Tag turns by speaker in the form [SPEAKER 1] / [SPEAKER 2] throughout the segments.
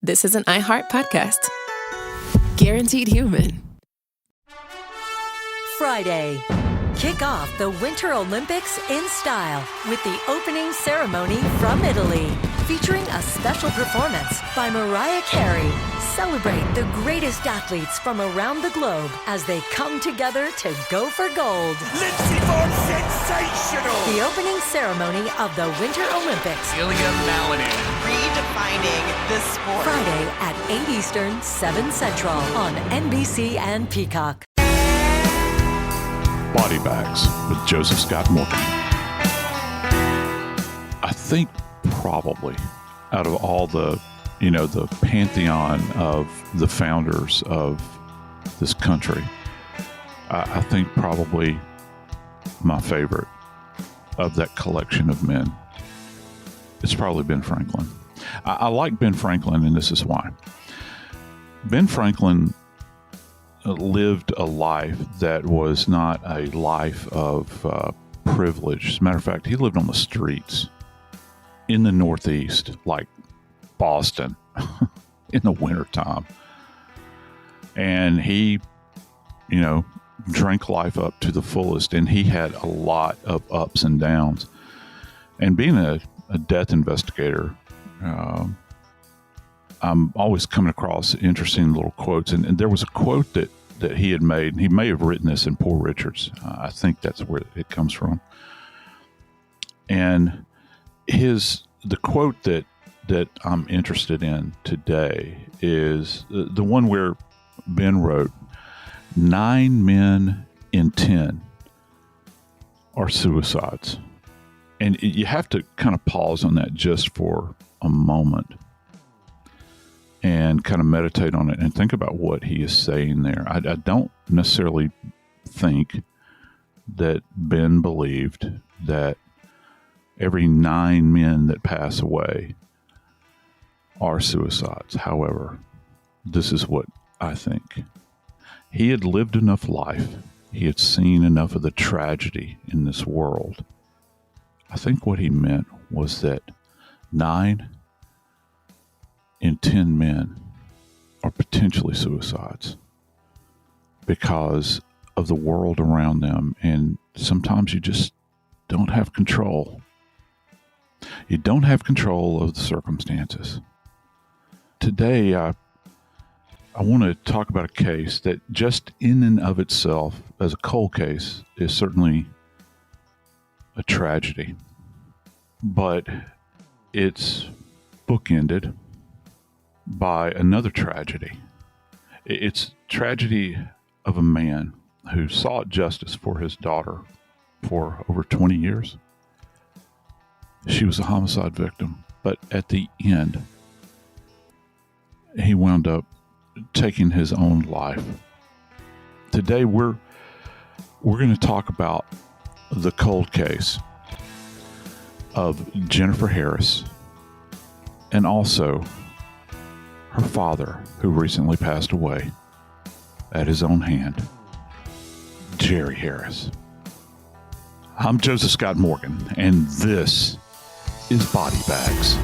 [SPEAKER 1] This is an iHeart podcast. Guaranteed human.
[SPEAKER 2] Friday. Kick off the Winter Olympics in style with the opening ceremony from Italy, featuring a special performance by Mariah Carey. Celebrate the greatest athletes from around the globe as they come together to go for gold.
[SPEAKER 3] Lindsey Vonn, sensational!
[SPEAKER 2] The opening ceremony of the Winter Olympics.
[SPEAKER 3] Ilya Malinin. Redefining the sport.
[SPEAKER 2] Friday at 8 Eastern, 7 Central on NBC and Peacock.
[SPEAKER 4] Body Bags with Joseph Scott Morgan. I think probably out of all the pantheon of the founders of this country, I think probably my favorite of that collection of men, it's probably Ben Franklin. I like Ben Franklin, and this is why. Ben Franklin lived a life that was not a life of privilege. As a matter of fact, he lived on the streets in the Northeast, like Boston, in the wintertime. And he, drank life up to the fullest, and he had a lot of ups and downs. And being a death investigator, I'm always coming across interesting little quotes. And there was a quote that he had made, and he may have written this in Poor Richard's. I think that's where it comes from. And the quote that I'm interested in today is the one where Ben wrote, 9 men in 10 are suicides. And you have to kind of pause on that just for a moment and kind of meditate on it and think about what he is saying there. I don't necessarily think that Ben believed that every 9 men that pass away are suicides. However, this is what I think. He had lived enough life. He had seen enough of the tragedy in this world. I think what he meant was that 9 in 10 men are potentially suicides because of the world around them. And sometimes you just don't have control. You don't have control of the circumstances. Today, I want to talk about a case that just in and of itself, as a cold case, is certainly a tragedy. But it's bookended by another tragedy. It's tragedy of a man who sought justice for his daughter for over 20 years. She was a homicide victim, but at the end, he wound up taking his own life. Today, we're going to talk about the cold case of Jennifer Harris and also her father, who recently passed away at his own hand, Jerry Harris. I'm Joseph Scott Morgan, and this is Body Bags.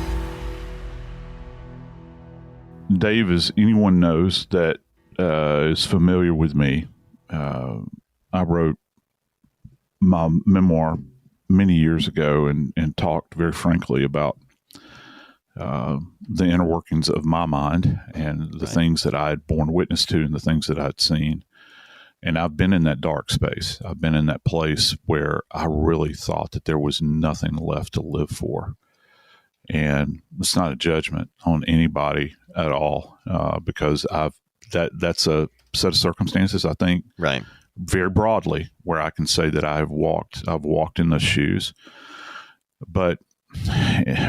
[SPEAKER 4] Dave, as anyone knows that is familiar with me, I wrote my memoir many years ago and talked very frankly about the inner workings of my mind and the things that I had borne witness to and the things that I'd seen. And I've been in that dark space. I've been in that place where I really thought that there was nothing left to live for. And it's not a judgment on anybody at all, because that's a set of circumstances, I think,
[SPEAKER 5] right,
[SPEAKER 4] very broadly, where I can say that I've walked in those shoes. But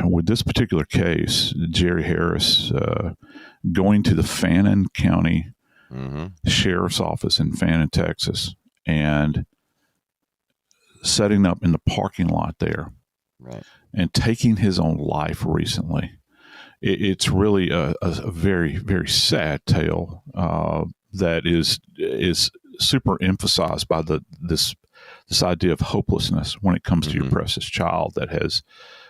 [SPEAKER 4] with this particular case, Jerry Harris going to the Fannin County Sheriff's Office in Fannin, Texas, and setting up in the parking lot there,
[SPEAKER 5] right,
[SPEAKER 4] and taking his own life recently. It's really a very, very sad tale that is super emphasized by this idea of hopelessness when it comes to your precious child that has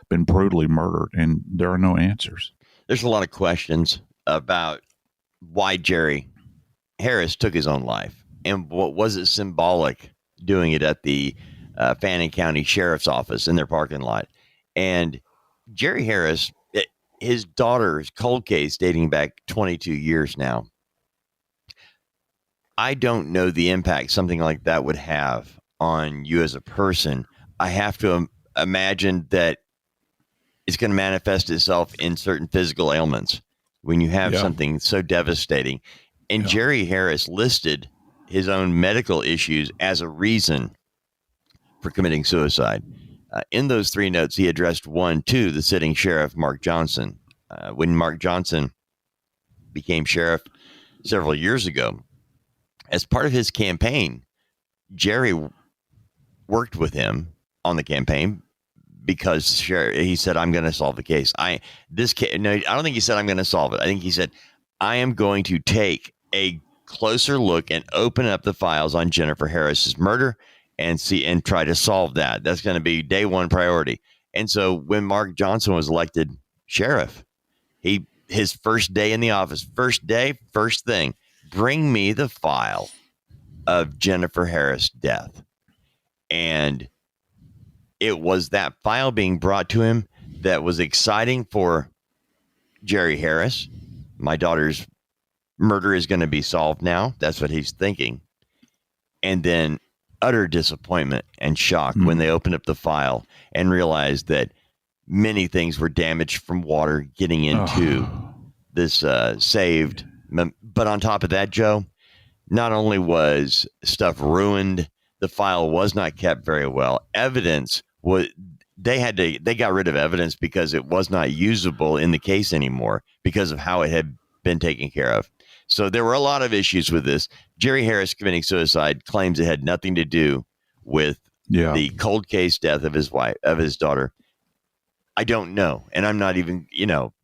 [SPEAKER 4] been brutally murdered, and there are no answers.
[SPEAKER 5] There's a lot of questions about why Jerry Harris took his own life and what was it symbolic doing it at the Fannin County Sheriff's Office in their parking lot. And Jerry Harris, his daughter's cold case dating back 22 years now. I don't know the impact something like that would have on you as a person. I have to imagine that it's going to manifest itself in certain physical ailments when you have something so devastating. And Jerry Harris listed his own medical issues as a reason for committing suicide. In those 3 notes, he addressed one to the sitting sheriff, Mark Johnson. When Mark Johnson became sheriff several years ago, as part of his campaign, Jerry worked with him on the campaign because he said, I'm going to solve the case. I don't think he said I'm going to solve it. I think he said, I am going to take a closer look and open up the files on Jennifer Harris's murder and try to solve that. That's going to be day one priority. And so when Mark Johnson was elected sheriff, his first day in the office, first thing, bring me the file of Jennifer Harris' death. And it was that file being brought to him that was exciting for Jerry Harris. My daughter's murder is going to be solved now. That's what he's thinking. And then utter disappointment and shock when they opened up the file and realized that many things were damaged from water getting into this saved. But on top of that, Joe, not only was stuff ruined, the file was not kept very well. Evidence was they got rid of evidence because it was not usable in the case anymore because of how it had been taken care of. So there were a lot of issues with this. Jerry Harris committing suicide claims it had nothing to do with the cold case death of his daughter. I don't know. And I'm not even,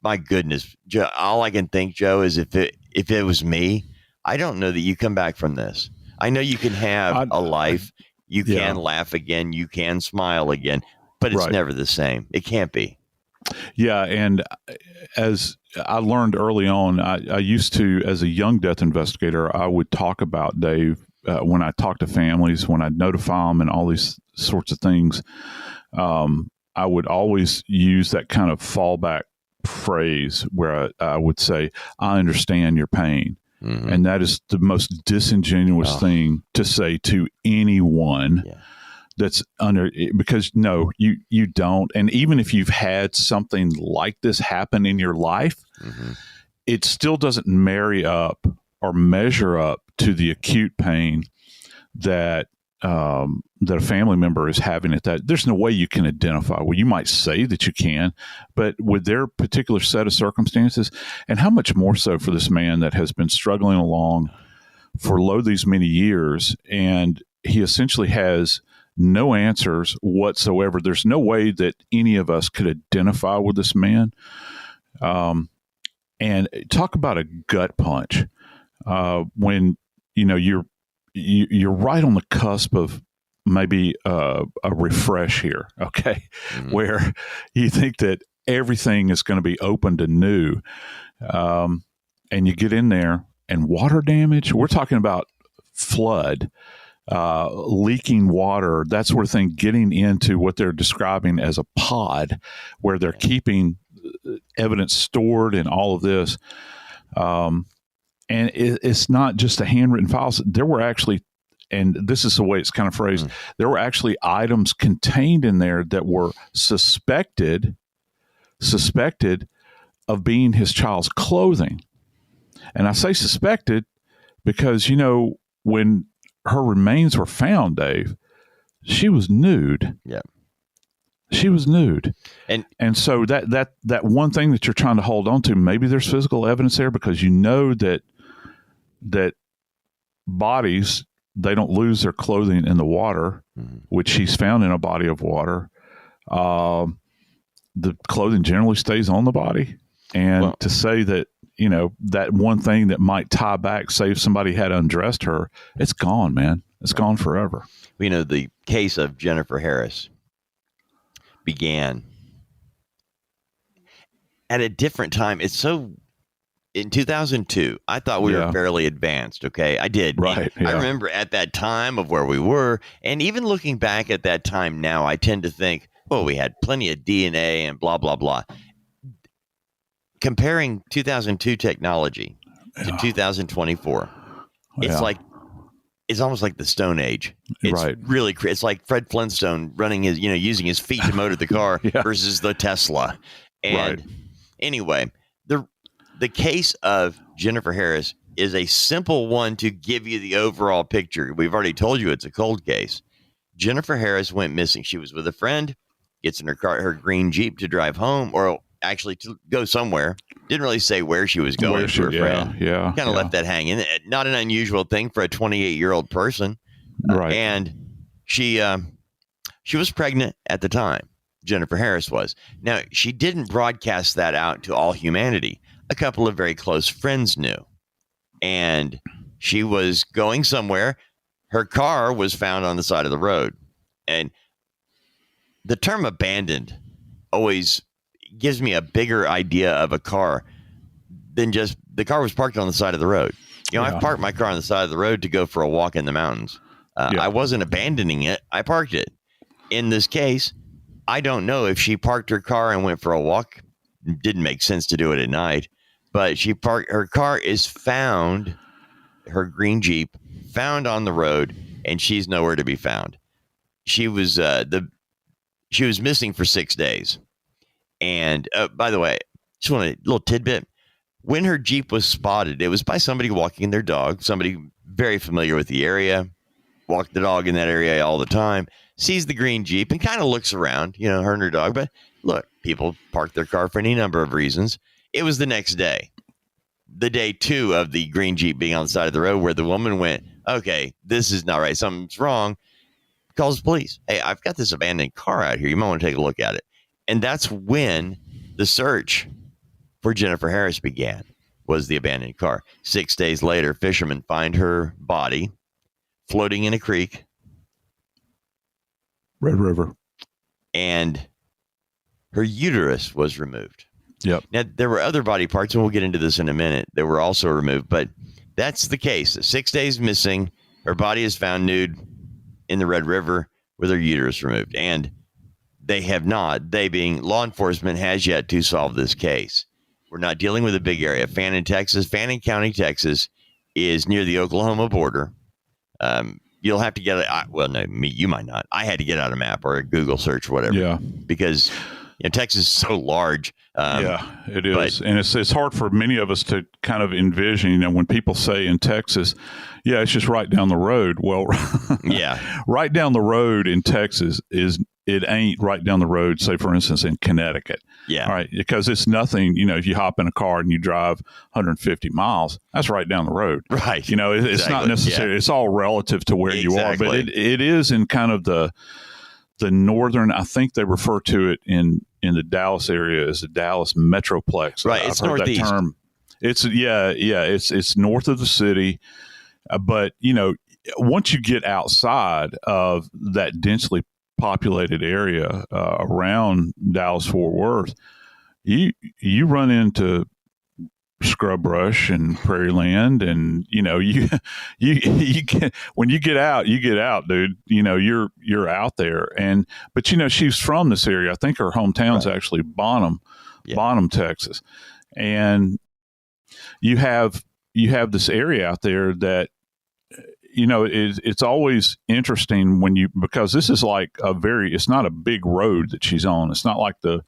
[SPEAKER 5] my goodness, Joe, all I can think, Joe, is if it was me, I don't know that you come back from this. I know you can have a life. You can laugh again. You can smile again, but it's never the same. It can't be.
[SPEAKER 4] Yeah. And as I learned early on, I used to, as a young death investigator, I would talk about Dave when I talk to families, when I notify them and all these sorts of things. I would always use that kind of fallback phrase where I would say, I understand your pain. Mm-hmm. And that is the most disingenuous thing to say to anyone that's under, because no, you don't. And even if you've had something like this happen in your life, it still doesn't marry up or measure up to the acute pain that that a family member is having at that. There's no way you can identify. Well, you might say that you can, but with their particular set of circumstances, and how much more so for this man that has been struggling along for these many years, and he essentially has no answers whatsoever. There's no way that any of us could identify with this man. And talk about a gut punch when you're right on the cusp of maybe a refresh here, okay, where you think that everything is going to be opened anew, and you get in there and water damage. We're talking about flood, leaking water, that sort of thing, getting into what they're describing as a pod where they're keeping evidence stored and all of this. And it's not just the handwritten files. There were actually, and this is the way it's kind of phrased, there were actually items contained in there that were suspected of being his child's clothing. And I say suspected because, when her remains were found, Dave, she was nude.
[SPEAKER 5] Yeah.
[SPEAKER 4] She was nude. And so that one thing that you're trying to hold on to, maybe there's physical evidence there because that bodies, they don't lose their clothing in the water, which she's found in a body of water. The clothing generally stays on the body. And to say that, that one thing that might tie back, say if somebody had undressed her, it's gone, man. It's gone forever.
[SPEAKER 5] The case of Jennifer Harris began at a different time. It's so in 2002, I thought we were fairly advanced. Okay, I did.
[SPEAKER 4] Right.
[SPEAKER 5] I remember at that time of where we were, and even looking back at that time now, I tend to think, well, we had plenty of DNA and blah blah blah. Comparing 2002 technology to 2024, it's almost like the Stone Age. It's really, it's like Fred Flintstone running his, using his feet to motor the car versus the Tesla. And anyway, the case of Jennifer Harris is a simple one to give you the overall picture. We've already told you it's a cold case. Jennifer Harris went missing. She was with a friend, gets in her car, her green Jeep to drive home, or actually to go somewhere. Didn't really say where she was going to her friend. Kind of left that hanging. Not an unusual thing for a 28-year-old person.
[SPEAKER 4] Right.
[SPEAKER 5] And she was pregnant at the time. Jennifer Harris was. Now, she didn't broadcast that out to all humanity. A couple of very close friends knew. And she was going somewhere. Her car was found on the side of the road. And the term abandoned always gives me a bigger idea of a car than just the car was parked on the side of the road. I've parked my car on the side of the road to go for a walk in the mountains. I wasn't abandoning it. I parked it. In this case, I don't know if she parked her car and went for a walk. Didn't make sense to do it at night, but her car is found, her green Jeep found on the road, and she's nowhere to be found. She was missing for 6 days. And by the way, just want a little tidbit. When her Jeep was spotted, it was by somebody walking their dog, somebody very familiar with the area, walked the dog in that area all the time, sees the green Jeep and kind of looks around, her and her dog. But look, people park their car for any number of reasons. It was the next day, the day 2 of the green Jeep being on the side of the road, where the woman went, okay, this is not right. Something's wrong. Calls the police. Hey, I've got this abandoned car out here. You might want to take a look at it. And that's when the search for Jennifer Harris began, was the abandoned car. 6 days later, fishermen find her body floating in a creek.
[SPEAKER 4] Red River.
[SPEAKER 5] And her uterus was removed.
[SPEAKER 4] Yep.
[SPEAKER 5] Now, there were other body parts, and we'll get into this in a minute, that were also removed. But that's the case. 6 days missing. Her body is found nude in the Red River with her uterus removed. And they being law enforcement, has yet to solve this case. We're not dealing with a big area. Fannin County, Texas is near the Oklahoma border. You'll have to get you might not. I had to get out a map or a Google search or whatever.
[SPEAKER 4] Yeah.
[SPEAKER 5] Because Texas is so large.
[SPEAKER 4] It is. And it's hard for many of us to kind of envision, when people say in Texas, it's just right down the road. Well, right down the road in Texas it ain't right down the road, say, for instance, in Connecticut.
[SPEAKER 5] Yeah.
[SPEAKER 4] All right. Because it's nothing, if you hop in a car and you drive 150 miles, that's right down the road.
[SPEAKER 5] Right.
[SPEAKER 4] It's not necessarily, it's all relative to where you are, but it is in kind of the northern, I think they refer to it in the Dallas area as the Dallas Metroplex.
[SPEAKER 5] Right. It's northeast.
[SPEAKER 4] That term. It's north of the city. But, once you get outside of that densely populated area around Dallas-Fort Worth, you run into scrub brush and prairie land, and you get, when you get out, dude. You're out there, but she's from this area. I think her hometown's actually Bonham, Texas, and you have this area out there that. It's always interesting because this is like it's not a big road that she's on. It's not like the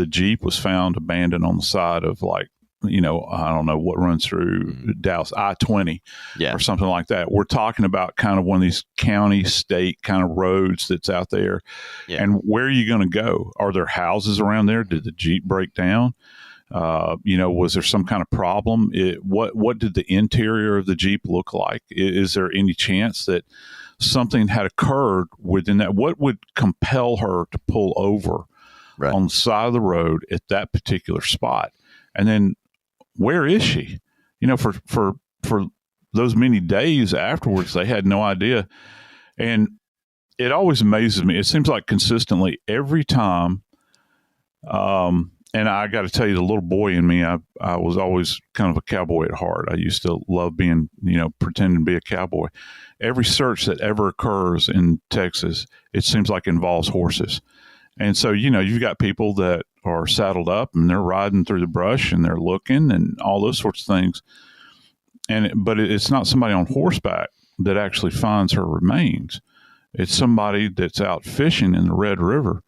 [SPEAKER 4] Jeep was found abandoned on the side of I don't know what runs through Dallas, I-20 or something like that. We're talking about kind of one of these county, state kind of roads that's out there. Yeah. And where are you going to go? Are there houses around there? Did the Jeep break down? Was there some kind of problem? What did the interior of the Jeep look like? Is there any chance that something had occurred within that? What would compel her to pull over on the side of the road at that particular spot? And then where is she? For those many days afterwards, they had no idea. And it always amazes me. It seems like consistently every time And I got to tell you, the little boy in me, I was always kind of a cowboy at heart. I used to love being, pretending to be a cowboy. Every search that ever occurs in Texas, it seems like involves horses. And so, you've got people that are saddled up and they're riding through the brush and they're looking and all those sorts of things. But it's not somebody on horseback that actually finds her remains. It's somebody that's out fishing in the Red River.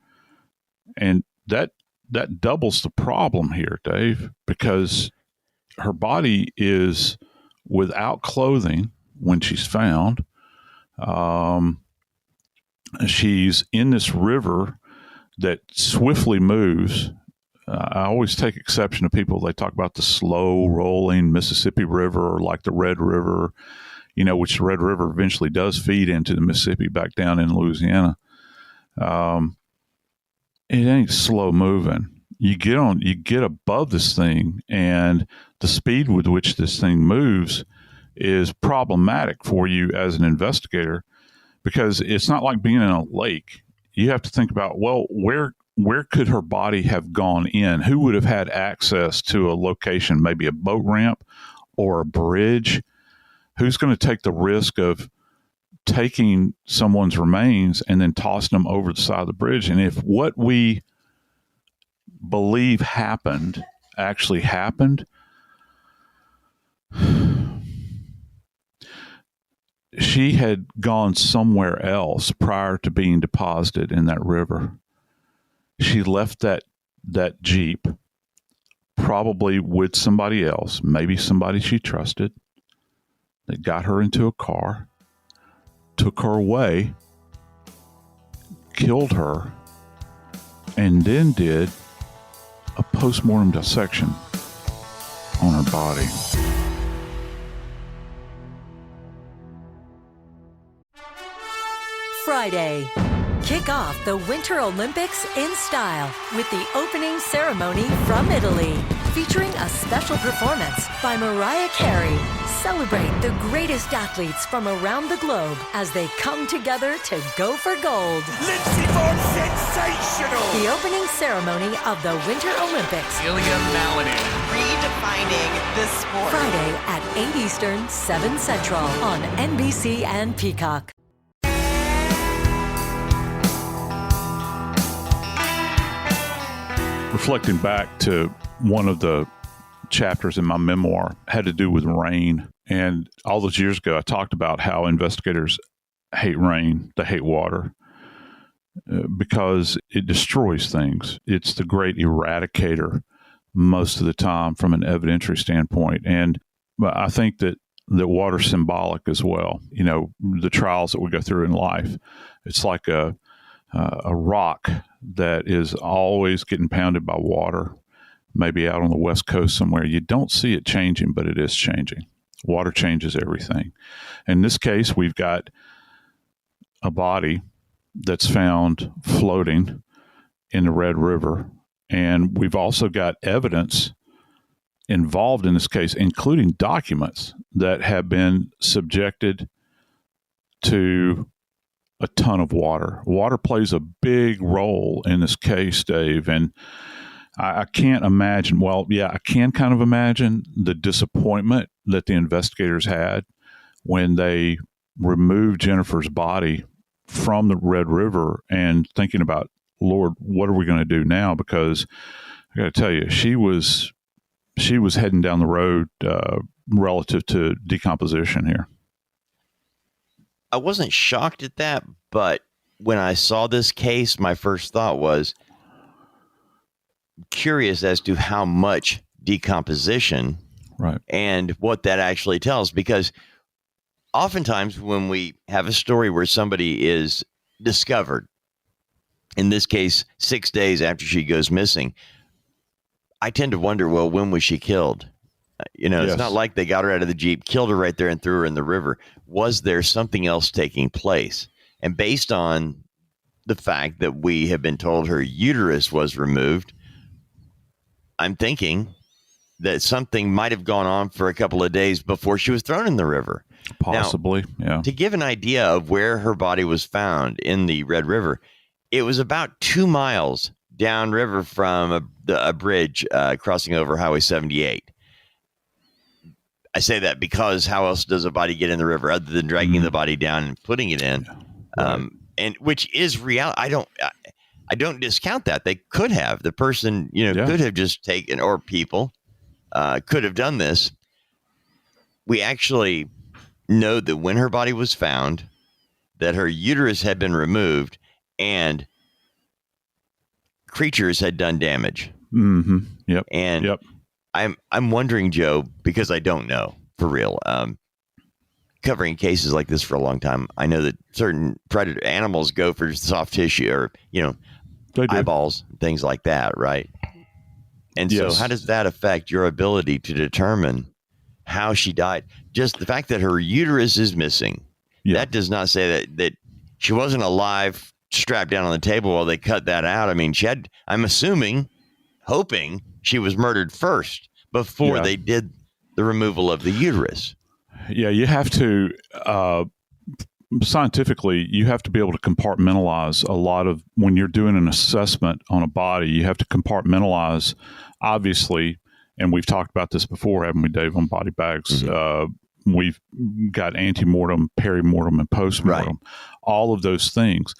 [SPEAKER 4] And that doubles the problem here, Dave, because her body is without clothing when she's found. She's in this river that swiftly moves. I always take exception to people. They talk about the slow rolling Mississippi River or like the Red River, which the Red River eventually does feed into the Mississippi back down in Louisiana. It ain't slow moving. You get above this thing, and the speed with which this thing moves is problematic for you as an investigator, because it's not like being in a lake. You have to think about, well, where could her body have gone in? Who would have had access to a location, maybe a boat ramp or a bridge? Who's going to take the risk of taking someone's remains and then tossing them over the side of the bridge? And if what we believe happened actually happened, she had gone somewhere else prior to being deposited in that river. She left that Jeep probably with somebody else, maybe somebody she trusted, that got her into a car, took her away, killed her, and then did a postmortem dissection on her body.
[SPEAKER 2] Friday. Kick off the Winter Olympics in style with the opening ceremony from Italy, featuring a special performance by Mariah Carey. Celebrate the greatest athletes from around the globe as they come together to go for gold.
[SPEAKER 6] Lindsey Vonn, sensational!
[SPEAKER 2] The opening ceremony of the Winter Olympics.
[SPEAKER 6] Ilya Malinin.
[SPEAKER 3] Redefining this sport.
[SPEAKER 2] Friday at 8 Eastern, 7 Central on NBC and Peacock.
[SPEAKER 4] Reflecting back to one of the chapters in my memoir, had to do with rain. And all those years ago, I talked about how investigators hate rain. They hate water because it destroys things. It's the great eradicator most of the time from an evidentiary standpoint. And I think that water's symbolic as well. The trials that we go through in life, it's like a rock that is always getting pounded by water, maybe out on the West Coast somewhere. You don't see it changing, but it is changing. Water changes everything. In this case, we've got a body that's found floating in the Red River, and we've also got evidence involved in this case, including documents that have been subjected to a ton of water. Water plays a big role in this case, Dave, and I can't imagine, I can kind of imagine the disappointment that the investigators had when they removed Jennifer's body from the Red River and thinking about, Lord, what are we going to do now? Because I got to tell you, she was heading down the road relative to decomposition here.
[SPEAKER 5] I wasn't shocked at that, but when I saw this case, my first thought was curious as to how much decomposition,
[SPEAKER 4] right,
[SPEAKER 5] and what that actually tells. Because oftentimes when we have a story where somebody is discovered, in this case, 6 days after she goes missing, I tend to wonder, well, when was she killed?
[SPEAKER 4] Yes.
[SPEAKER 5] It's not like they got her out of the Jeep, killed her right there and threw her in the river. Was there something else taking place? And based on the fact that we have been told her uterus was removed, I'm thinking that something might have gone on for a couple of days before she was thrown in the river.
[SPEAKER 4] Possibly,
[SPEAKER 5] now,
[SPEAKER 4] yeah.
[SPEAKER 5] To give an idea of where her body was found in the Red River, it was about 2 miles downriver from a bridge crossing over Highway 78. I say that because how else does a body get in the river other than dragging the body down and putting it in?
[SPEAKER 4] Right.
[SPEAKER 5] And which is real. I don't discount that. They could have. The person, could have just taken, or people could have done this. We actually know that when her body was found, that her uterus had been removed and creatures had done damage.
[SPEAKER 4] Mm-hmm. Yep.
[SPEAKER 5] And I'm wondering, Joe, because I don't know for real. Covering cases like this for a long time, I know that certain predator animals go for soft tissue or eyeballs, things like that, right? And so, how does that affect your ability to determine how she died? Just the fact that her uterus is missing, that does not say that she wasn't alive, strapped down on the table while they cut that out. I mean, I'm assuming, hoping she was murdered first before they did the removal of the uterus.
[SPEAKER 4] Yeah, you have to, scientifically, you have to be able to compartmentalize a lot of, when you're doing an assessment on a body, you have to compartmentalize, obviously, and we've talked about this before, haven't we, Dave, on body bags? Mm-hmm. We've got antemortem, perimortem, and postmortem, all of those things.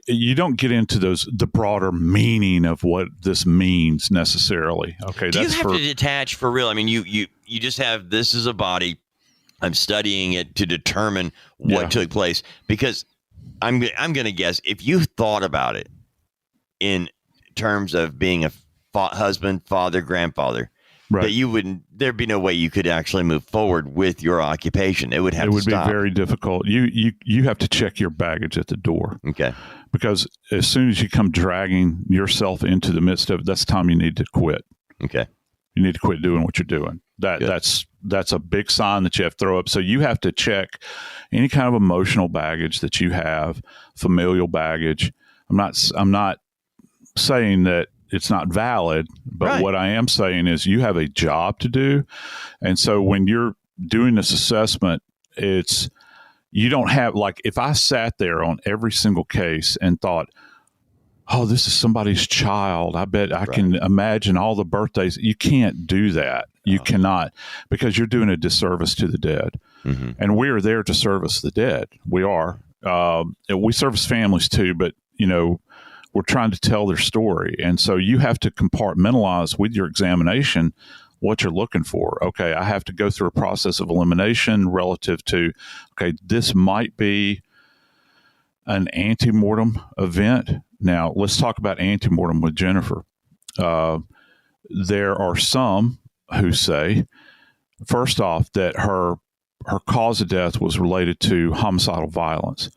[SPEAKER 4] You don't get into the broader meaning of what this means necessarily. Okay,
[SPEAKER 5] do you have to detach for real? I mean, you just have, this is a body. I'm studying it to determine what took place, because I'm going to guess if you thought about it in terms of being a husband, father, grandfather, that there'd be no way you could actually move forward with your occupation. It would have to stop.
[SPEAKER 4] Be very difficult. You have to check your baggage at the door.
[SPEAKER 5] Okay.
[SPEAKER 4] Because as soon as you come dragging yourself into the midst of it, that's the time you need to quit.
[SPEAKER 5] Okay.
[SPEAKER 4] You need to quit doing what you're doing. That's a big sign that you have to throw up. So you have to check any kind of emotional baggage that you have, familial baggage. I'm not saying that it's not valid, but what I am saying is you have a job to do. And so when you're doing this assessment, you don't have, like, if I sat there on every single case and thought, oh, this is somebody's child, I bet I can imagine all the birthdays. You can't do that. You cannot, because you're doing a disservice to the dead. Mm-hmm. And we are there to service the dead. We are. We service families too, but, we're trying to tell their story. And so you have to compartmentalize with your examination what you're looking for. Okay, I have to go through a process of elimination relative to, okay, this might be an antemortem event. Now, let's talk about antemortem with Jennifer. There are some who say, first off, that her cause of death was related to homicidal violence.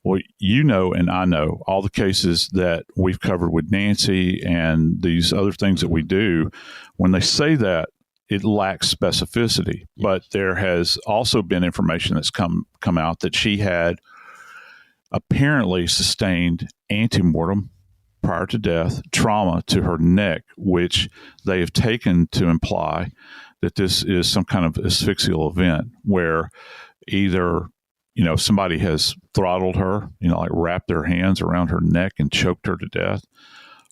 [SPEAKER 4] Well, and I know all the cases that we've covered with Nancy and these other things that we do, when they say that, it lacks specificity. Yes. But there has also been information that's come out that she had apparently sustained antemortem prior to death trauma to her neck, which they have taken to imply that this is some kind of asphyxial event where either somebody has throttled her, like wrapped their hands around her neck and choked her to death,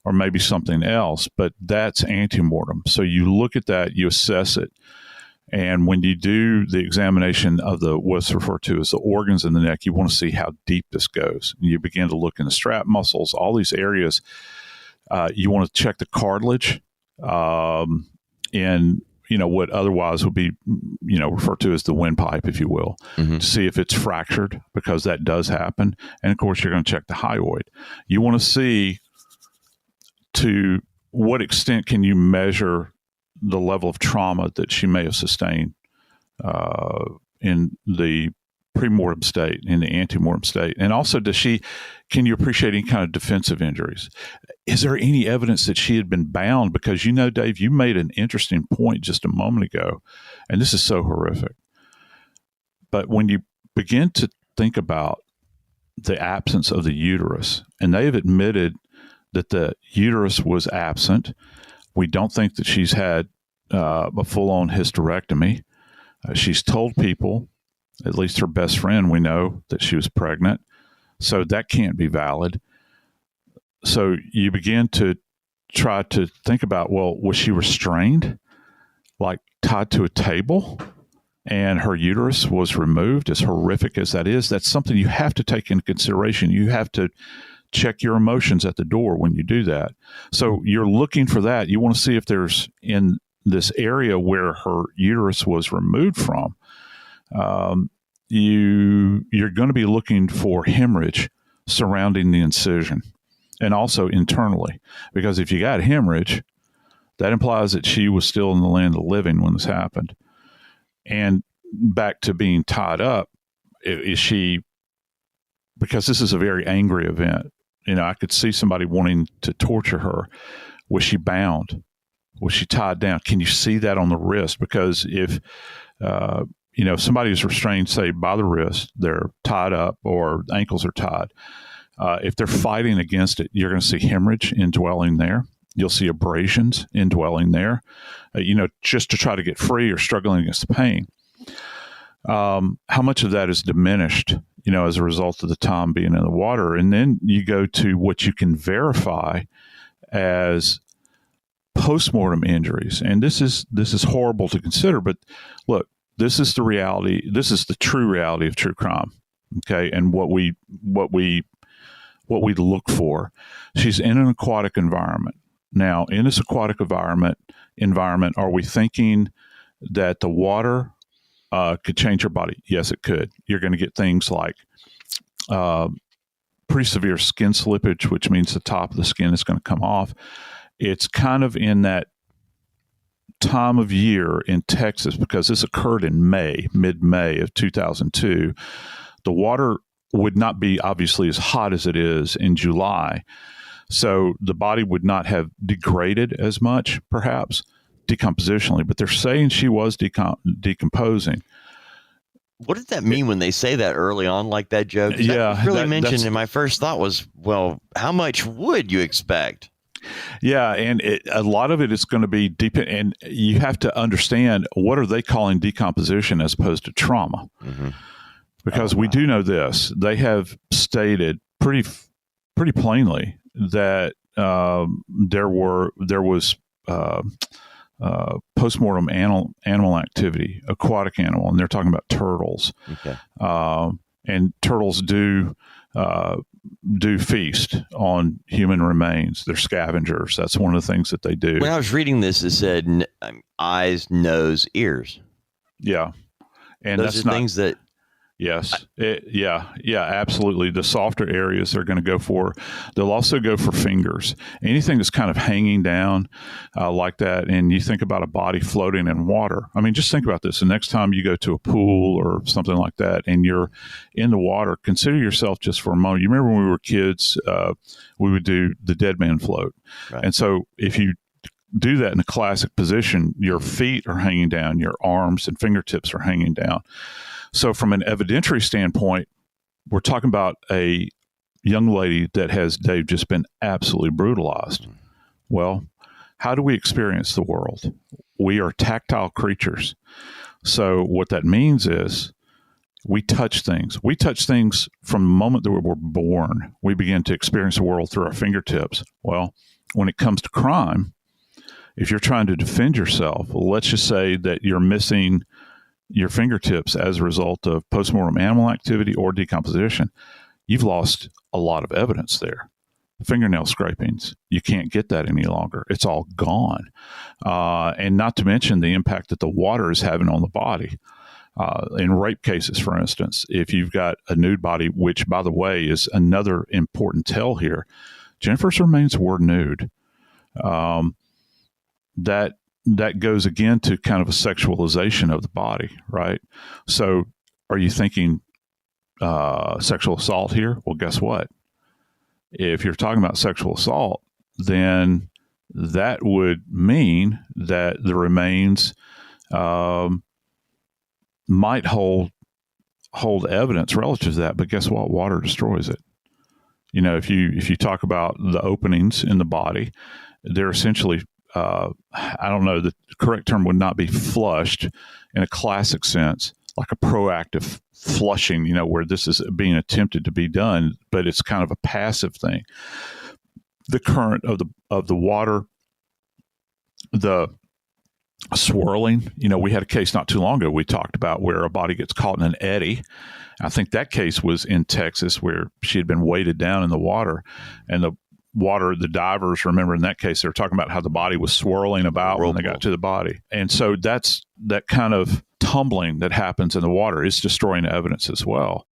[SPEAKER 4] or maybe something else. But that's antemortem. So you look at that, you assess it. And when you do the examination of what's referred to as the organs in the neck, you want to see how deep this goes. And you begin to look in the strap muscles, all these areas. You want to check the cartilage in what otherwise would be, referred to as the windpipe, if you will, to see if it's fractured, because that does happen. And of course, you're going to check the hyoid. You want to see to what extent can you measure the level of trauma that she may have sustained in the premortem state, in the antemortem state. And also, can you appreciate any kind of defensive injuries? Is there any evidence that she had been bound? Because, Dave, you made an interesting point just a moment ago, and this is so horrific. But when you begin to think about the absence of the uterus, and they've admitted that the uterus was absent, we don't think that she's had a full-on hysterectomy. She's told people, at least her best friend, we know, that she was pregnant. So that can't be valid. So you begin to try to think about, well, was she restrained, like tied to a table, and her uterus was removed? As horrific as that is, that's something you have to take into consideration. You have to check your emotions at the door when you do that. So you're looking for that. You want to see if there's in this area where her uterus was removed from, you're going to be looking for hemorrhage surrounding the incision and also internally, because if you got hemorrhage, that implies that she was still in the land of the living when this happened. And back to being tied up, is she, because this is a very angry event, I could see somebody wanting to torture her. Was she bound? Was she tied down? Can you see that on the wrist? Because if, somebody is restrained, say, by the wrist, they're tied up or ankles are tied. If they're fighting against it, you're going to see hemorrhage indwelling there. You'll see abrasions indwelling there, just to try to get free or struggling against the pain. How much of that is diminished, as a result of the time being in the water? And then you go to what you can verify as postmortem injuries. And this is horrible to consider, but look, this is the reality. This is the true reality of true crime. Okay. And what we look for. She's in an aquatic environment. Now, in this aquatic environment, are we thinking that the water could change her body? Yes, it could. You're going to get things like pretty severe skin slippage, which means the top of the skin is going to come off. It's kind of in that time of year in Texas, because this occurred in mid-May of 2002. The water would not be obviously as hot as it is in July. So the body would not have degraded as much, perhaps, decompositionally. But they're saying she was decomposing.
[SPEAKER 5] What does that mean when they say that early on like that, Joe?
[SPEAKER 4] Yeah,
[SPEAKER 5] that was really mentioned, and my first thought was, well, how much would you expect?
[SPEAKER 4] Yeah, and a lot of it is going to be deep, and you have to understand, what are they calling decomposition as opposed to trauma? Mm-hmm. Because we do know this. They have stated pretty plainly that there was postmortem animal activity, aquatic animal, and they're talking about turtles. Okay. And turtles do feast on human remains. They're scavengers. That's one of the things that they do.
[SPEAKER 5] When I was reading this, it said eyes, nose, ears.
[SPEAKER 4] Yeah, and
[SPEAKER 5] those are things that.
[SPEAKER 4] Yes. Absolutely. The softer areas they're going to go for. They'll also go for fingers. Anything that's kind of hanging down like that, and you think about a body floating in water. I mean, just think about this. The next time you go to a pool or something like that and you're in the water, consider yourself just for a moment. You remember when we were kids, we would do the dead man float. Right. And so if you do that in a classic position, your feet are hanging down, your arms and fingertips are hanging down. So from an evidentiary standpoint, we're talking about a young lady that has, Dave, just been absolutely brutalized. Well, how do we experience the world? We are tactile creatures. So what that means is we touch things. We touch things from the moment that we were born. We begin to experience the world through our fingertips. Well, when it comes to crime, if you're trying to defend yourself, let's just say that you're missing your fingertips as a result of postmortem animal activity or decomposition, you've lost a lot of evidence there. Fingernail scrapings, you can't get that any longer. It's all gone. And not to mention the impact that the water is having on the body. In rape cases, for instance, if you've got a nude body, which, by the way, is another important tell here, Jennifer's remains were nude. That goes again to kind of a sexualization of the body, right? So are you thinking sexual assault here? Well, guess what? If you're talking about sexual assault, then that would mean that the remains might hold evidence relative to that. But guess what? Water destroys it. If you talk about the openings in the body, they're essentially I don't know, the correct term would not be flushed in a classic sense, like a proactive flushing, where this is being attempted to be done, but it's kind of a passive thing. the current of the water, the swirling. We had a case not too long ago we talked about where a body gets caught in an eddy. I think that case was in Texas where she had been weighted down in the water, and the divers, remember in that case, they were talking about how the body was swirling about when they got to the body. And so that's that kind of tumbling that happens in the water is destroying evidence as well.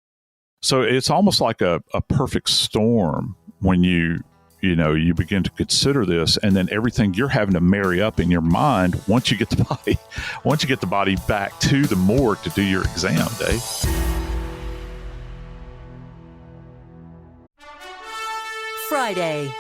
[SPEAKER 4] So it's almost like a perfect storm when you begin to consider this, and then everything you're having to marry up in your mind once you get the body back to the morgue to do your exam, Dave.
[SPEAKER 2] Friday.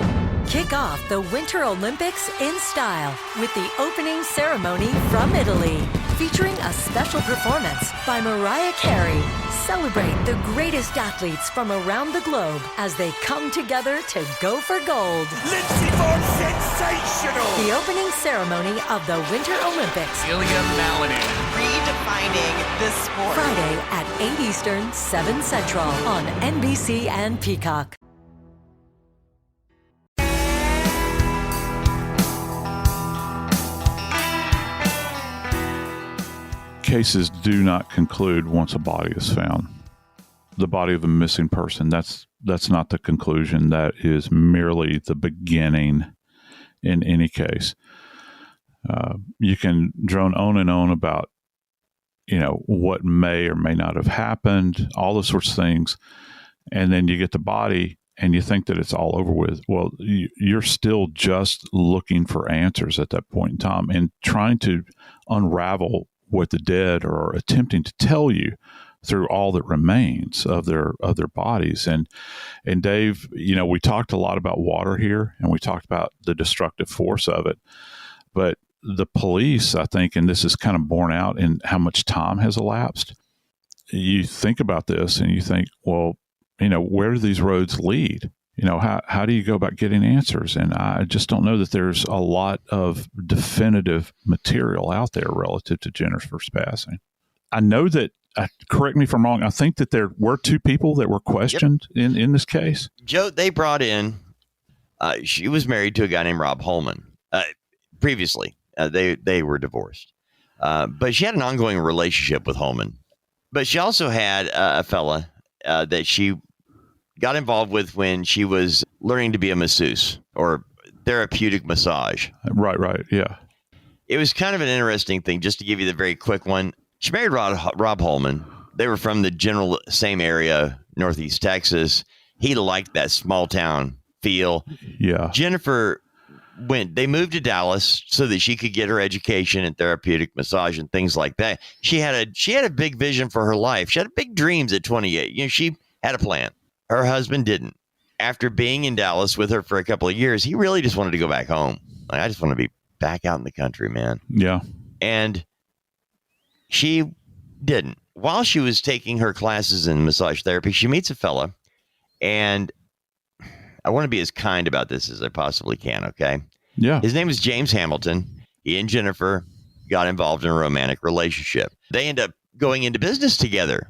[SPEAKER 2] Kick off the Winter Olympics in style with the opening ceremony from Italy, featuring a special performance by Mariah Carey. Celebrate the greatest athletes from around the globe as they come together to go for gold.
[SPEAKER 6] Lindsey Vonn, sensational!
[SPEAKER 2] The opening ceremony of the Winter Olympics.
[SPEAKER 6] Ilya Malinin.
[SPEAKER 3] Redefining this sport.
[SPEAKER 2] Friday at 8 Eastern, 7 Central on NBC and Peacock.
[SPEAKER 4] Cases do not conclude once a body is found. The body of a missing person, that's not the conclusion. That is merely the beginning in any case. You can drone on and on about, what may or may not have happened, all those sorts of things. And then you get the body and you think that it's all over with. Well, you're still just looking for answers at that point in time and trying to unravel what the dead are attempting to tell you through all that remains of their bodies. And Dave, we talked a lot about water here, and we talked about the destructive force of it. But the police, I think, and this is kind of borne out in how much time has elapsed. You think about this and you think, well, where do these roads lead? How do you go about getting answers? And I just don't know that there's a lot of definitive material out there relative to Jennifer's passing. I know that, correct me if I'm wrong, I think that there were two people that were questioned in this case.
[SPEAKER 5] Joe, they brought in, she was married to a guy named Rob Holman. Previously, they were divorced. But she had an ongoing relationship with Holman. But she also had a fella that she got involved with when she was learning to be a masseuse or therapeutic massage.
[SPEAKER 4] Right. Yeah.
[SPEAKER 5] It was kind of an interesting thing, just to give you the very quick one. She married Rob Holman. They were from the general same area, Northeast Texas. He liked that small town feel.
[SPEAKER 4] Yeah.
[SPEAKER 5] Jennifer they moved to Dallas so that she could get her education in therapeutic massage and things like that. She had a big vision for her life. She had big dreams at 28. She had a plan. Her husband didn't. After being in Dallas with her for a couple of years, he really just wanted to go back home. Like, I just want to be back out in the country, man.
[SPEAKER 4] Yeah.
[SPEAKER 5] And she didn't. While she was taking her classes in massage therapy, she meets a fella, and I want to be as kind about this as I possibly can, okay?
[SPEAKER 4] Yeah.
[SPEAKER 5] His name is James Hamilton. He and Jennifer got involved in a romantic relationship. They end up going into business together,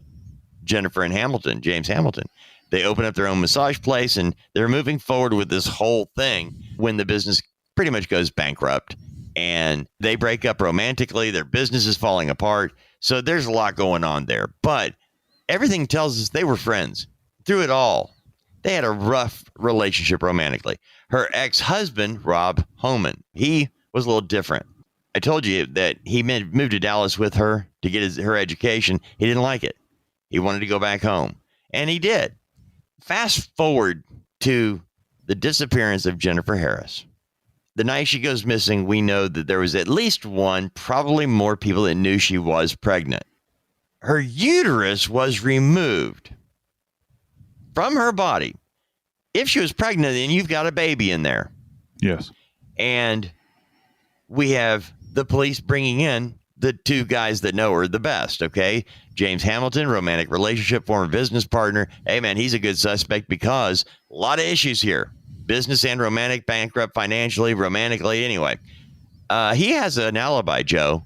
[SPEAKER 5] Jennifer and James Hamilton. They open up their own massage place, and they're moving forward with this whole thing when the business pretty much goes bankrupt, and they break up romantically. Their business is falling apart. So there's a lot going on there. But everything tells us they were friends through it all. They had a rough relationship romantically. Her ex-husband, Rob Holman, he was a little different. I told you that he moved to Dallas with her to get her education. He didn't like it. He wanted to go back home, and he did. Fast forward to the disappearance of Jennifer Harris. The night she goes missing, we know that there was at least one, probably more people that knew she was pregnant. Her uterus was removed from her body. If she was pregnant, then you've got a baby in there.
[SPEAKER 4] Yes.
[SPEAKER 5] And we have the police bringing in the two guys that know her the best, okay? James Hamilton, romantic relationship, former business partner. Hey, man, he's a good suspect because a lot of issues here. Business and romantic, bankrupt financially, romantically, anyway. He has an alibi, Joe.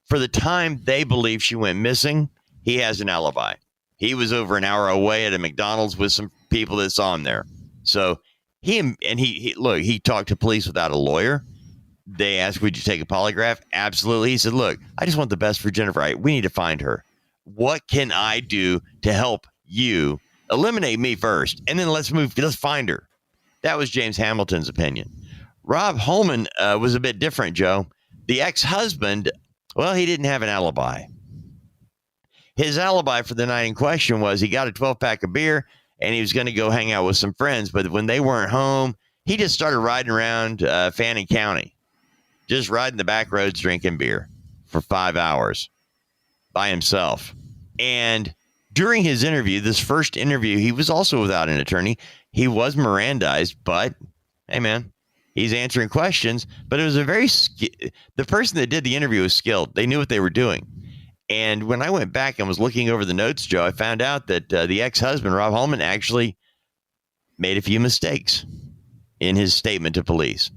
[SPEAKER 5] For the time they believe she went missing, he has an alibi. He was over an hour away at a McDonald's with some people that saw him there. So He talked to police without a lawyer. They asked, would you take a polygraph? Absolutely. He said, look, I just want the best for Jennifer. We need to find her. What can I do to help you? Eliminate me first, and then let's find her. That was James Hamilton's opinion. Rob Holman was a bit different, Joe. The ex-husband, well, he didn't have an alibi. His alibi for the night in question was he got a 12-pack of beer, and he was going to go hang out with some friends. But when they weren't home, he just started riding around Fannin County, just riding the back roads, drinking beer for 5 hours by himself. And during his interview, this first interview, he was also without an attorney. He was Mirandized, but hey, man, he's answering questions. But it was the person that did the interview was skilled. They knew what they were doing. And when I went back and was looking over the notes, Joe, I found out that the ex-husband, Rob Holman, actually made a few mistakes in his statement to police.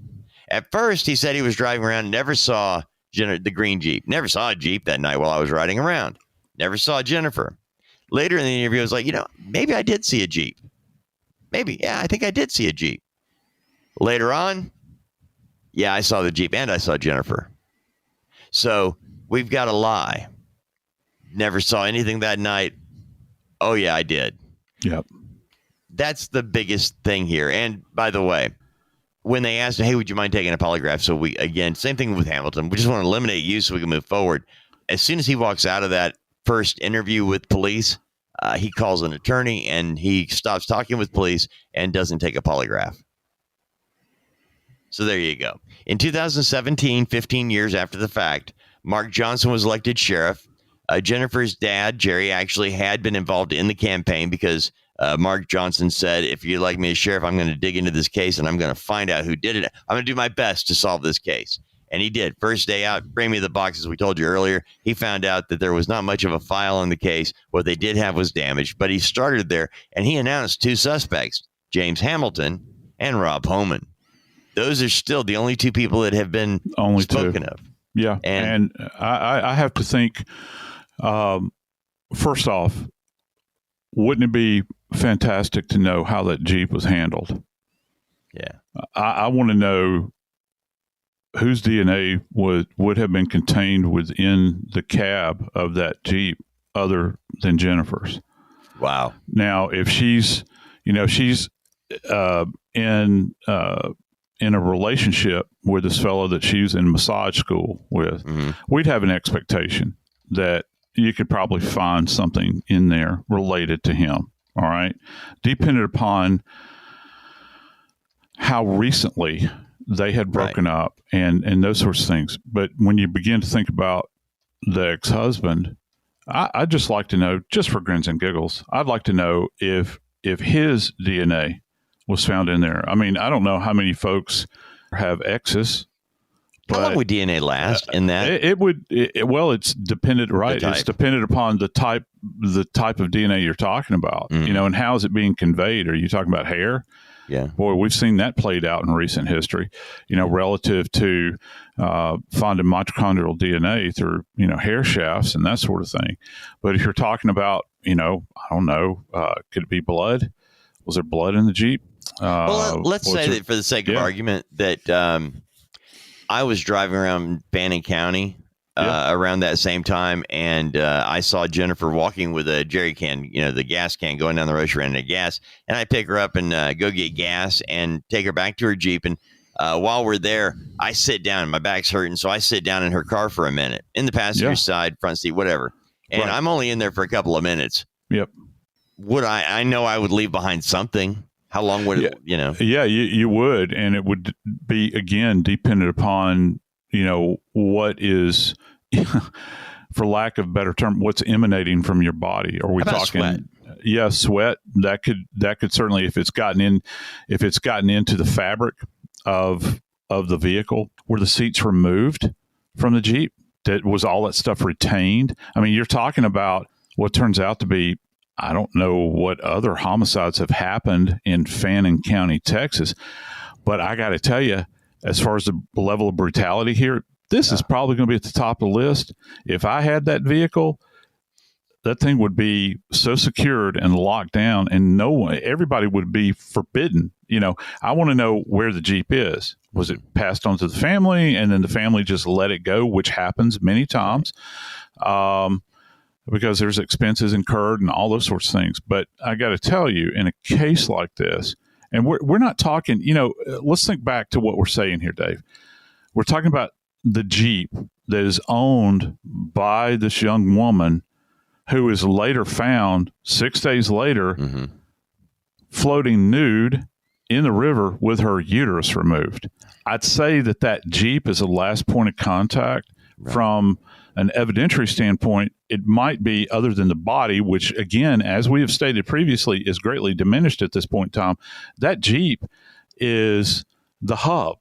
[SPEAKER 5] At first, he said he was driving around and never saw the green Jeep. Never saw a Jeep that night while I was riding around. Never saw Jennifer. Later in the interview, I was like, maybe I did see a Jeep. Maybe. Yeah, I think I did see a Jeep. Later on, yeah, I saw the Jeep and I saw Jennifer. So we've got a lie. Never saw anything that night. Oh, yeah, I did.
[SPEAKER 4] Yep.
[SPEAKER 5] That's the biggest thing here. And by the way, when they asked, hey, would you mind taking a polygraph? So same thing with Hamilton. We just want to eliminate you so we can move forward. As soon as he walks out of that first interview with police, he calls an attorney and he stops talking with police and doesn't take a polygraph. So there you go. In 2017, 15 years after the fact, Mark Johnson was elected sheriff. Jennifer's dad, Jerry, actually had been involved in the campaign because Mark Johnson said, if you'd like me as sheriff, I'm going to dig into this case and I'm going to find out who did it. I'm going to do my best to solve this case. And he did. First day out, bring me the boxes we told you earlier. He found out that there was not much of a file on the case. What they did have was damaged, but he started there and he announced two suspects, James Hamilton and Rob Holman. Those are still the only two people that have been spoken of.
[SPEAKER 4] Yeah. And I have to think, first off, wouldn't it be fantastic to know how that Jeep was handled?
[SPEAKER 5] Yeah.
[SPEAKER 4] I want to know whose DNA would have been contained within the cab of that Jeep other than Jennifer's.
[SPEAKER 5] Wow.
[SPEAKER 4] Now, if she's in a relationship with this fellow that she was in massage school with, we'd have an expectation that you could probably find something in there related to him. All right. Dependent upon how recently they had broken up and those sorts of things. But when you begin to think about the ex-husband, I'd just like to know, just for grins and giggles, I'd like to know if his DNA was found in there. I mean, I don't know how many folks have exes.
[SPEAKER 5] How long would DNA last in that?
[SPEAKER 4] It's dependent, right? It's dependent upon the type of DNA you're talking about, and how is it being conveyed? Are you talking about hair?
[SPEAKER 5] Yeah.
[SPEAKER 4] Boy, we've seen that played out in recent history, relative to finding mitochondrial DNA through, hair shafts and that sort of thing. But if you're talking about, I don't know, could it be blood? Was there blood in the Jeep?
[SPEAKER 5] Well, let's say that for the sake of argument that I was driving around Fannin County around that same time, and I saw Jennifer walking with a jerry can, the gas can going down the road. She ran out of gas, and I pick her up and go get gas and take her back to her Jeep. And while we're there, I sit down. My back's hurting, so I sit down in her car for a minute in the passenger side, front seat, whatever. And I'm only in there for a couple of minutes.
[SPEAKER 4] Yep.
[SPEAKER 5] Would I know I would leave behind something. How long would it,
[SPEAKER 4] Yeah, you would. And it would be, again, dependent upon, what is, for lack of a better term, what's emanating from your body. Are we talking
[SPEAKER 5] sweat?
[SPEAKER 4] Yeah, sweat. That could certainly, if it's gotten into the fabric of the vehicle, were the seats removed from the Jeep? Was all that stuff retained? I mean, you're talking about what turns out to be, I don't know what other homicides have happened in Fannin County, Texas, but I got to tell you, as far as the level of brutality here, this is probably going to be at the top of the list. If I had that vehicle, that thing would be so secured and locked down, and everybody would be forbidden, I want to know where the Jeep is. Was it passed on to the family and then the family just let it go, which happens many times, because there's expenses incurred and all those sorts of things. But I got to tell you, in a case like this, and we're not talking, let's think back to what we're saying here, Dave. We're talking about the Jeep that is owned by this young woman who is later found 6 days later floating nude in the river with her uterus removed. I'd say that Jeep is the last point of contact. From an evidentiary standpoint. It might be, other than the body, which, again, as we have stated previously, is greatly diminished at this point in time. That Jeep is the hub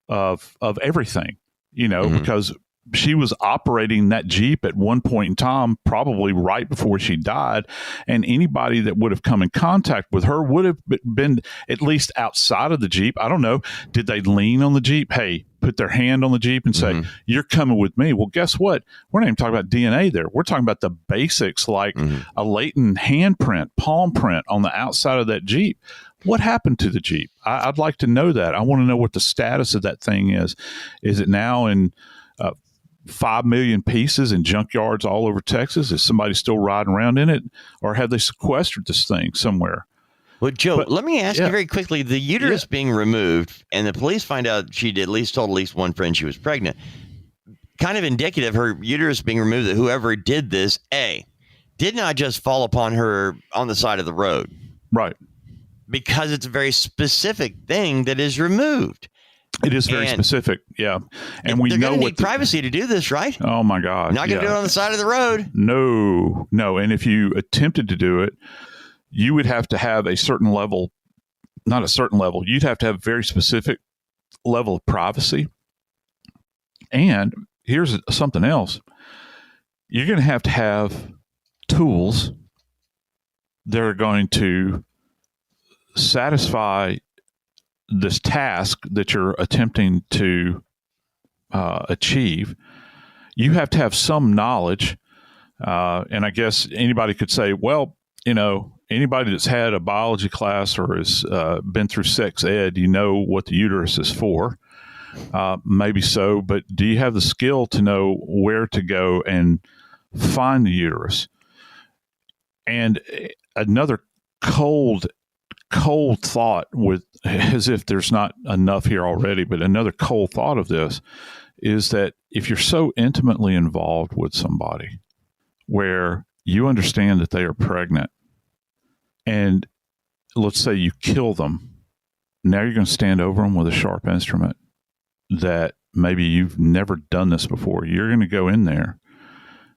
[SPEAKER 4] of everything, because she was operating that Jeep at one point in time, probably right before she died. And anybody that would have come in contact with her would have been at least outside of the Jeep. I don't know. Did they lean on the Jeep? Hey, put their hand on the Jeep and say, you're coming with me. Well, guess what? We're not even talking about DNA there. We're talking about the basics, like a latent handprint, palm print on the outside of that Jeep. What happened to the Jeep? I'd like to know that. I want to know what the status of that thing is. Is it now in 5 million pieces in junkyards all over Texas? Is somebody still riding around in it? Or have they sequestered this thing somewhere?
[SPEAKER 5] Well, Joe, let me ask you very quickly. The uterus being removed, and the police find out she'd at least told at least one friend she was pregnant. Kind of indicative, her uterus being removed, that whoever did this, did not just fall upon her on the side of the road.
[SPEAKER 4] Right.
[SPEAKER 5] Because it's a very specific thing that is removed.
[SPEAKER 4] It is very specific, yeah. And we know
[SPEAKER 5] what
[SPEAKER 4] need
[SPEAKER 5] privacy to do this, right?
[SPEAKER 4] Oh my God!
[SPEAKER 5] Not going to do it on the side of the road.
[SPEAKER 4] No. And if you attempted to do it, you would have to have a certain level, not a certain level. You'd have to have a very specific level of privacy. And here's something else: you're going to have tools that are going to satisfy this task that you're attempting to achieve. You have to have some knowledge. And I guess anybody could say, well, anybody that's had a biology class or has been through sex ed, what the uterus is for. Maybe so, but do you have the skill to know where to go and find the uterus? And another cold thought, with as if there's not enough here already, but another cold thought of this is that if you're so intimately involved with somebody where you understand that they are pregnant, and let's say you kill them, now you're going to stand over them with a sharp instrument that maybe you've never done this before. You're going to go in there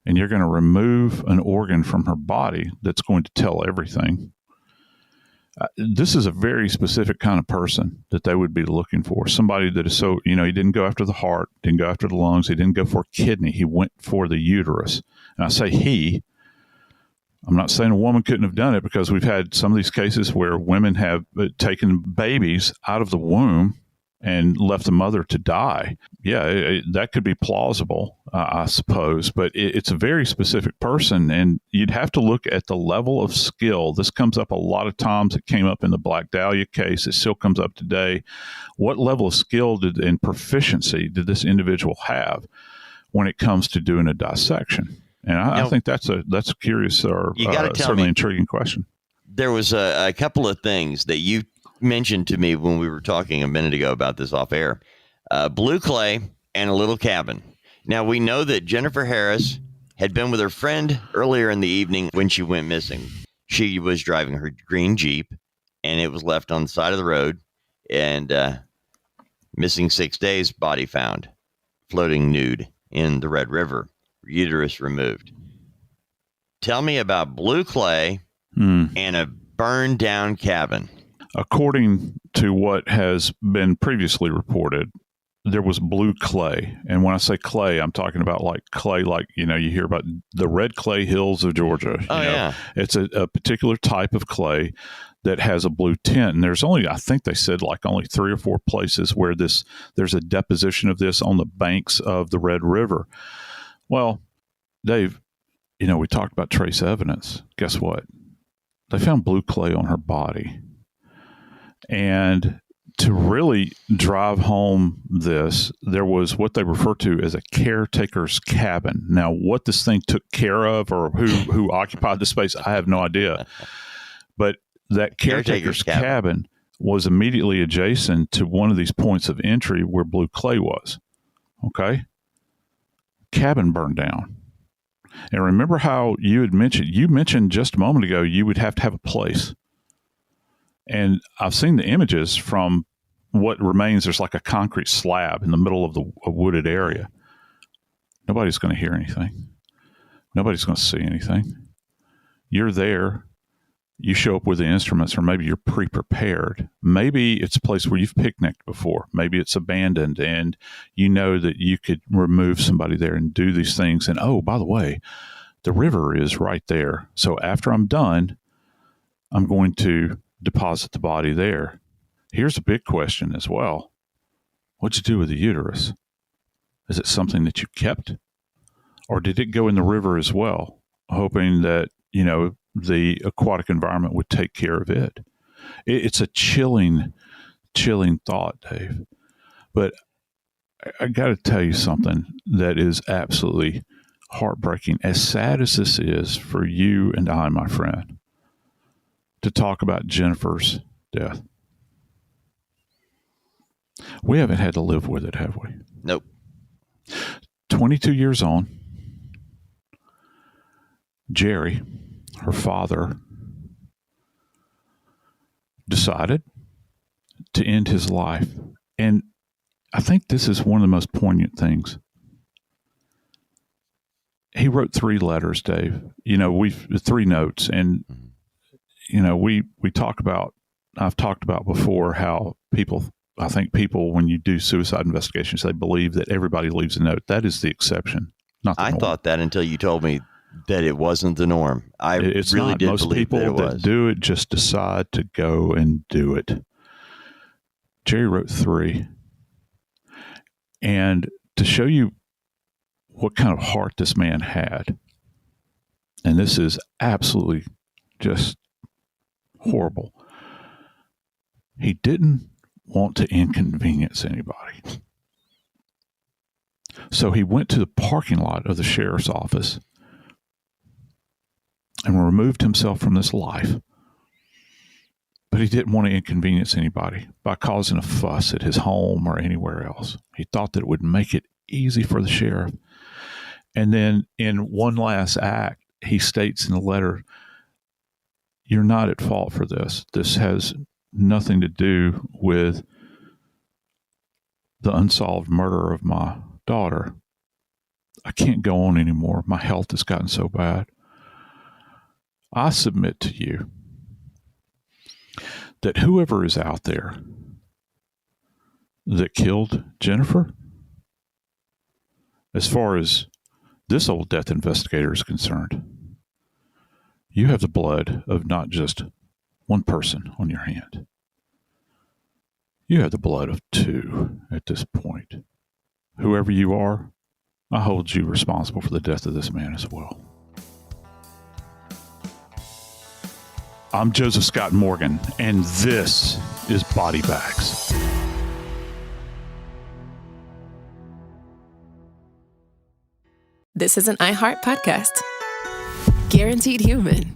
[SPEAKER 4] and you're going to remove an organ from her body that's going to tell everything. This is a very specific kind of person that they would be looking for. Somebody that is so, he didn't go after the heart, didn't go after the lungs, he didn't go for a kidney, he went for the uterus. And I say I'm not saying a woman couldn't have done it, because we've had some of these cases where women have taken babies out of the womb and left the mother to die. Yeah, that could be plausible, I suppose, but it's a very specific person, and you'd have to look at the level of skill. This comes up a lot of times. It came up in the Black Dahlia case. It still comes up today. What level of skill and proficiency did this individual have when it comes to doing a dissection? And I think that's a curious or certainly intriguing question.
[SPEAKER 5] There was a couple of things that you mentioned to me when we were talking a minute ago about this off air. Blue clay and a little cabin. Now, we know that Jennifer Harris had been with her friend earlier in the evening when she went missing. She was driving her green Jeep, and it was left on the side of the road, and missing 6 days, body found, floating nude in the Red River, uterus removed. Tell me about blue clay and a burned down cabin.
[SPEAKER 4] According to what has been previously reported, there was blue clay. And when I say clay, I'm talking about like clay, like, you hear about the red clay hills of Georgia.
[SPEAKER 5] Yeah.
[SPEAKER 4] It's a particular type of clay that has a blue tint. And there's only, I think they said, like only 3 or 4 places where there's a deposition of this on the banks of the Red River. Well, Dave, we talked about trace evidence. Guess what? They found blue clay on her body. And to really drive home this, there was what they refer to as a caretaker's cabin. Now, what this thing took care of or who occupied the space, I have no idea. But that caretaker's cabin was immediately adjacent to one of these points of entry where blue clay was. Okay? Cabin burned down. And remember how you mentioned just a moment ago, you would have to have a place. And I've seen the images from what remains. There's like a concrete slab in the middle of a wooded area. Nobody's going to hear anything. Nobody's going to see anything. You're there. You show up with the instruments, or maybe you're pre-prepared. Maybe it's a place where you've picnicked before. Maybe it's abandoned, and you know that you could remove somebody there and do these things. And, oh, by the way, the river is right there. So after I'm done, I'm going to deposit the body there. Here's a big question as well. What'd you do with the uterus? Is it something that you kept? Or did it go in the river as well, hoping that, the aquatic environment would take care of it? It's a chilling thought, Dave. But I got to tell you something that is absolutely heartbreaking. As sad as this is for you and I, my friend, to talk about Jennifer's death, we haven't had to live with it, have we?
[SPEAKER 5] Nope.
[SPEAKER 4] 22 years on, Jerry, her father, decided to end his life. And I think this is one of the most poignant things. He wrote 3 letters, Dave. We've 3 notes. And, we talk about, I've talked about before how I think people, when you do suicide investigations, they believe that everybody leaves a note. That is the exception, not the norm.
[SPEAKER 5] I thought that until you told me that it wasn't the norm.
[SPEAKER 4] It's
[SPEAKER 5] really
[SPEAKER 4] not.
[SPEAKER 5] did
[SPEAKER 4] Most
[SPEAKER 5] believe
[SPEAKER 4] people
[SPEAKER 5] that
[SPEAKER 4] do it just decide to go and do it. Jerry wrote 3. And to show you what kind of heart this man had, and this is absolutely just horrible, he didn't want to inconvenience anybody. So he went to the parking lot of the sheriff's office and removed himself from this life. But he didn't want to inconvenience anybody by causing a fuss at his home or anywhere else. He thought that it would make it easy for the sheriff. And then in one last act, he states in the letter, "You're not at fault for this. This has nothing to do with the unsolved murder of my daughter. I can't go on anymore. My health has gotten so bad. I submit to you that whoever is out there that killed Jennifer, as far as this old death investigator is concerned, you have the blood of not just one person on your hand. You have the blood of 2 at this point. Whoever you are, I hold you responsible for the death of this man as well." I'm Joseph Scott Morgan, and this is Body Bags.
[SPEAKER 1] This is an iHeart podcast. Guaranteed Human.